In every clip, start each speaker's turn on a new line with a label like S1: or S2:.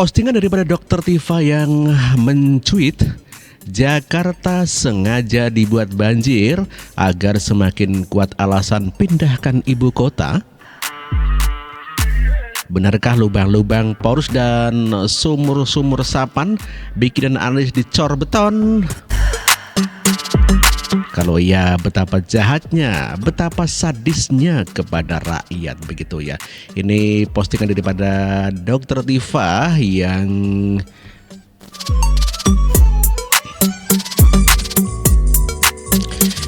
S1: Postingan daripada Dr. Tifa yang mencuit, Jakarta sengaja dibuat banjir agar semakin kuat alasan pindahkan ibu kota. Benarkah lubang-lubang porus dan sumur-sumur resapan bikinan Anies dicor beton? Kalau ya, betapa jahatnya, betapa sadisnya kepada rakyat, begitu ya. Ini postingan daripada Dr. Tifa yang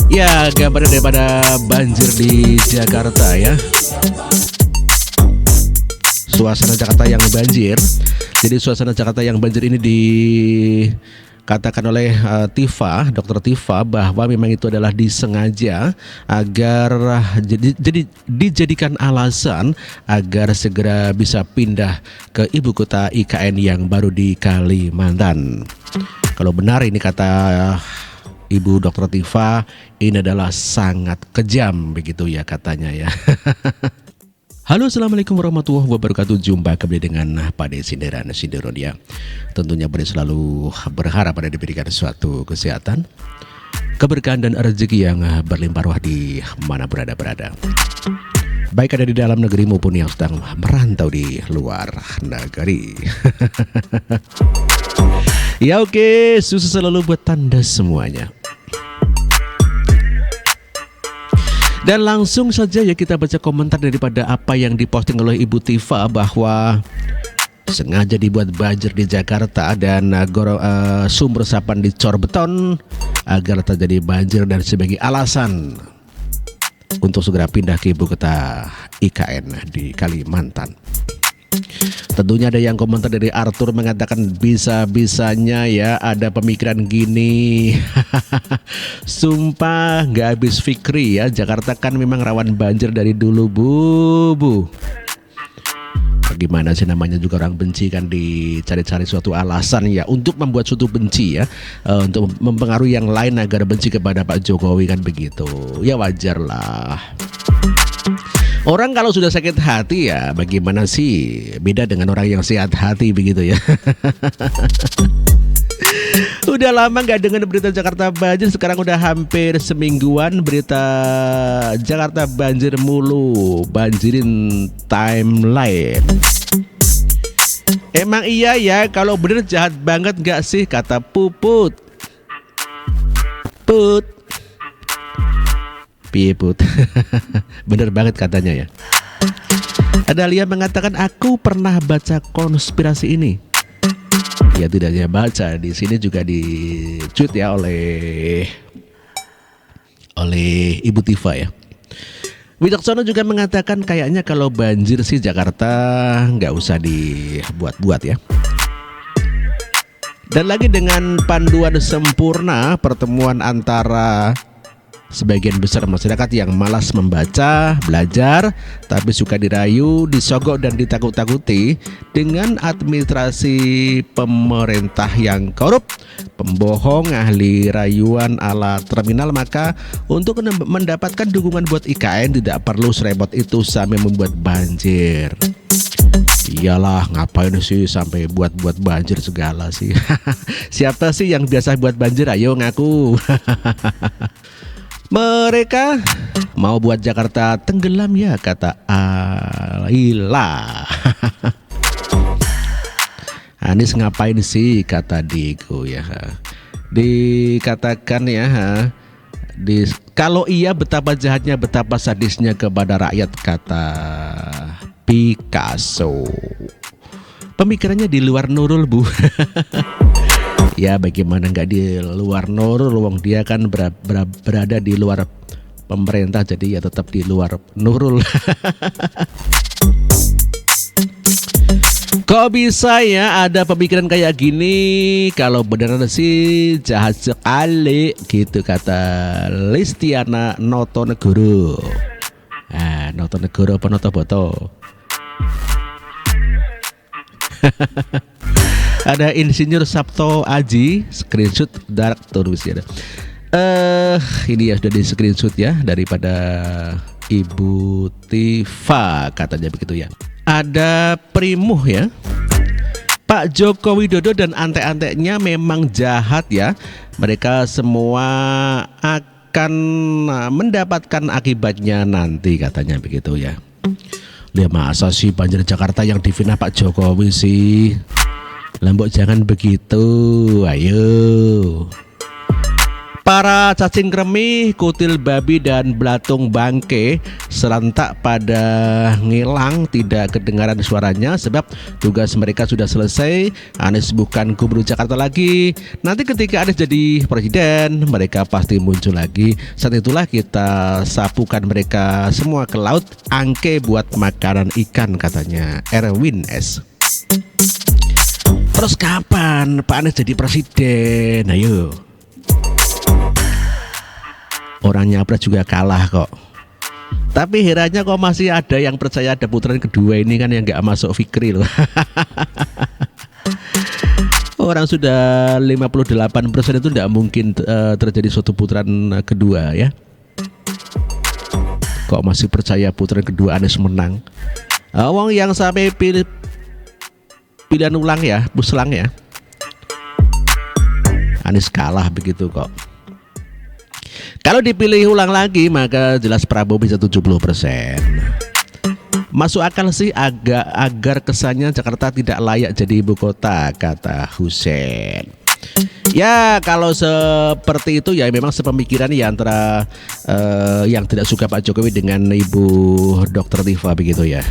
S1: ya gambar daripada banjir di Jakarta ya. Suasana Jakarta yang banjir. Jadi suasana Jakarta yang banjir ini dikatakan oleh Dr. Tifa bahwa memang itu adalah disengaja agar jadi dijadikan alasan agar segera bisa pindah ke ibu kota IKN yang baru di Kalimantan. Kalau benar ini kata Ibu Dr. Tifa, ini adalah sangat kejam begitu ya katanya ya. Halo, assalamualaikum warahmatullahi wabarakatuh. Jumpa kembali dengan Pak Sinderan ya. Tentunya boleh selalu berharap pada diberikan suatu kesehatan, keberkahan dan rezeki yang berlimpah ruah di mana berada. Baik ada di dalam negeri maupun yang sedang merantau di luar negeri. Ya oke, sukses selalu buat Anda semuanya. Dan langsung saja ya kita baca komentar daripada apa yang diposting oleh Ibu Tifa bahwa sengaja dibuat banjir di Jakarta dan sumber resapan dicor beton agar terjadi banjir dan sebagai alasan untuk segera pindah ke ibu kota IKN di Kalimantan. Tentunya ada yang komentar dari Arthur mengatakan bisa-bisanya ya ada pemikiran gini. Sumpah nggak habis fikri ya, Jakarta kan memang rawan banjir dari dulu bu. Gimana sih namanya juga orang benci kan dicari-cari suatu alasan ya untuk membuat suatu benci ya, untuk mempengaruhi yang lain agar benci kepada Pak Jokowi kan begitu. Ya wajar lah. Orang kalau sudah sakit hati ya bagaimana sih, beda dengan orang yang sehat hati begitu ya. Udah lama gak dengar berita Jakarta banjir, sekarang udah hampir semingguan berita Jakarta banjir mulu, banjirin timeline. Emang iya ya, kalau bener jahat banget gak sih kata Puput. Piput. Bener banget katanya ya. Ada Lia mengatakan aku pernah baca konspirasi ini. Ya tidak hanya baca, di sini juga di-tweet ya oleh Ibu Tifa ya. Wijaksono juga mengatakan kayaknya kalau banjir sih Jakarta nggak usah dibuat-buat ya. Dan lagi dengan panduan sempurna pertemuan antara sebagian besar masyarakat yang malas membaca, belajar, tapi suka dirayu, disogok dan ditakut-takuti dengan administrasi pemerintah yang korup, pembohong, ahli rayuan ala terminal. Maka untuk mendapatkan dukungan buat IKN tidak perlu serempet itu sampai membuat banjir. Iyalah, ngapain sih sampai buat banjir segala sih. Siapa sih yang biasa buat banjir? Ayo ngaku. Mereka mau buat Jakarta tenggelam ya kata Aila. Anies ngapain sih kata Diego ya. Dikatakan ya kalau iya betapa jahatnya, betapa sadisnya kepada rakyat kata Picasso. Pemikirannya di luar Nurul bu. Ya bagaimana nggak di luar Nurul, wong dia kan berada di luar pemerintah, jadi ya tetap di luar Nurul. Kok bisa ya ada pemikiran kayak gini? Kalau beneran sih jahat sekali gitu kata Listiana Notonegoro. Notonegoro apa Notoboto? Ada Insinyur Sabto Aji, screenshot dark tulis ya. Ini ya sudah di screenshot ya daripada Ibu Tifa katanya begitu ya. Ada Primuh ya. Pak Joko Widodo dan antek-anteknya memang jahat ya. Mereka semua akan mendapatkan akibatnya nanti, katanya begitu ya. Lihat masa sih banjir Jakarta yang difitnah Pak Jokowi sih. Lambok jangan begitu, ayo. Para cacing kremi, kutil babi dan belatung bangke serentak pada ngilang, tidak kedengaran suaranya sebab tugas mereka sudah selesai. Anies bukan gubernur Jakarta lagi. Nanti ketika Anies jadi presiden, mereka pasti muncul lagi. Saat itulah kita sapukan mereka semua ke laut, angke buat makanan ikan, katanya Erwin S. Terus kapan Pak Anies jadi presiden? Ayo. Orang nyapres juga kalah kok. Tapi herannya kok masih ada yang percaya ada putaran kedua ini kan, yang gak masuk Fikri loh. Orang sudah 58% itu tidak mungkin terjadi suatu putaran kedua ya. Kok masih percaya putaran kedua Anies menang? Wong yang sampai pilihan ulang ya, puslang ya. Anies kalah begitu kok. Kalau dipilih ulang lagi maka jelas Prabowo bisa 70%. Masuk akal sih agar kesannya Jakarta tidak layak jadi ibu kota, kata Hussein. Ya kalau seperti itu ya memang sepemikiran ya antara yang tidak suka Pak Jokowi dengan Ibu Dr. Tifa begitu ya.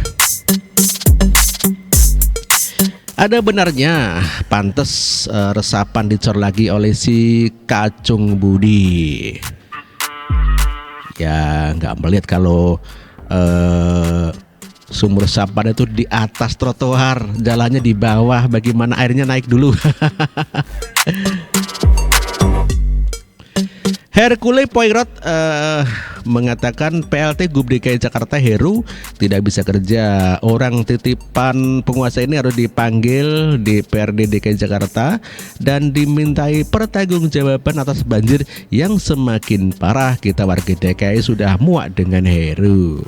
S1: Ada benarnya pantes resapan dicor lagi oleh si Kacung Budi. Ya nggak melihat kalau sumur resapan itu di atas trotoar, jalannya di bawah, bagaimana airnya naik dulu. Hercule Poirot mengatakan PLT Gub DKI Jakarta Heru tidak bisa kerja. Orang titipan penguasa ini harus dipanggil di DPRD DKI Jakarta dan dimintai pertanggungjawaban atas banjir yang semakin parah. Kita warga DKI sudah muak dengan Heru.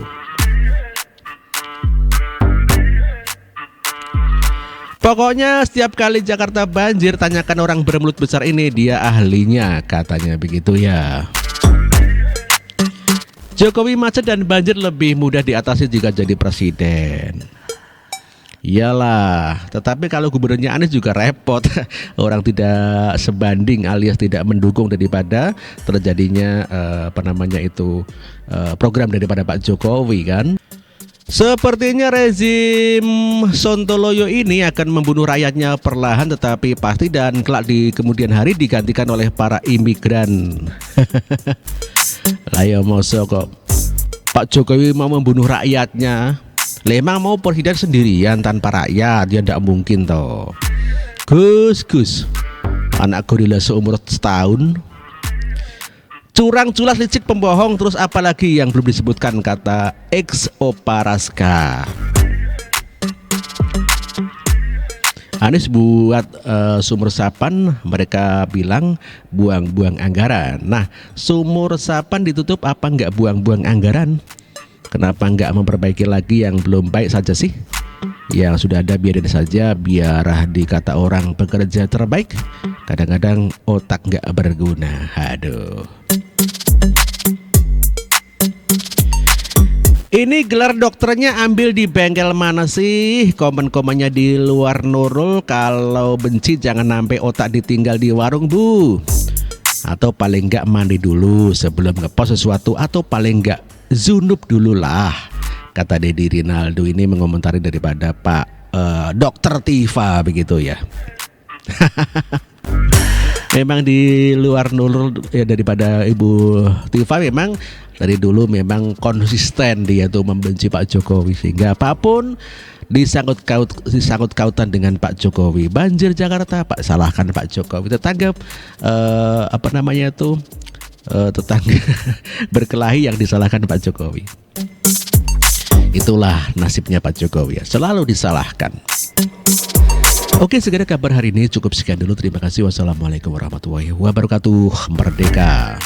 S1: Pokoknya setiap kali Jakarta banjir, tanyakan orang bermulut besar ini, dia ahlinya, katanya begitu ya. Jokowi macet dan banjir lebih mudah diatasi jika jadi presiden. Iyalah, tetapi kalau gubernurnya Anies juga repot. Orang tidak sebanding alias tidak mendukung daripada terjadinya program daripada Pak Jokowi kan. Sepertinya rezim Sontoloyo ini akan membunuh rakyatnya perlahan tetapi pasti dan kelak di kemudian hari digantikan oleh para imigran. Lah ya masa kok Pak Jokowi mau membunuh rakyatnya? Memang mau presiden sendirian tanpa rakyat? Ya tidak mungkin toh. Gus, anak gorila seumur setahun. Curang, culas, licik, pembohong, terus apalagi yang belum disebutkan, kata ex Oparaska. Anies buat sumur resapan, mereka bilang buang-buang anggaran. Nah, sumur resapan ditutup apa nggak buang-buang anggaran? Kenapa nggak memperbaiki lagi yang belum baik saja sih? Yang sudah ada biarin saja, biar dikata orang pekerja terbaik. Kadang-kadang otak nggak berguna. Aduh. Ini gelar dokternya ambil di bengkel mana sih? Komen-komennya di luar Nurul. Kalau benci jangan sampai otak ditinggal di warung bu. Atau paling nggak mandi dulu sebelum ngepost sesuatu. Atau paling nggak zunub dulu lah, kata Dedi Rinaldo ini mengomentari daripada Pak Dr. Tifa begitu ya. Memang di luar Nurul ya, daripada Ibu Tifa memang dari dulu memang konsisten dia tuh membenci Pak Jokowi, sehingga apapun disangkut kautan dengan Pak Jokowi. Banjir Jakarta, Pak salahkan Pak Jokowi. Tetangga tetangga berkelahi yang disalahkan Pak Jokowi. Itulah nasibnya Pak Jokowi ya, selalu disalahkan. Oke, segera kabar hari ini cukup sekian dulu. Terima kasih. Wassalamualaikum warahmatullahi wabarakatuh. Merdeka.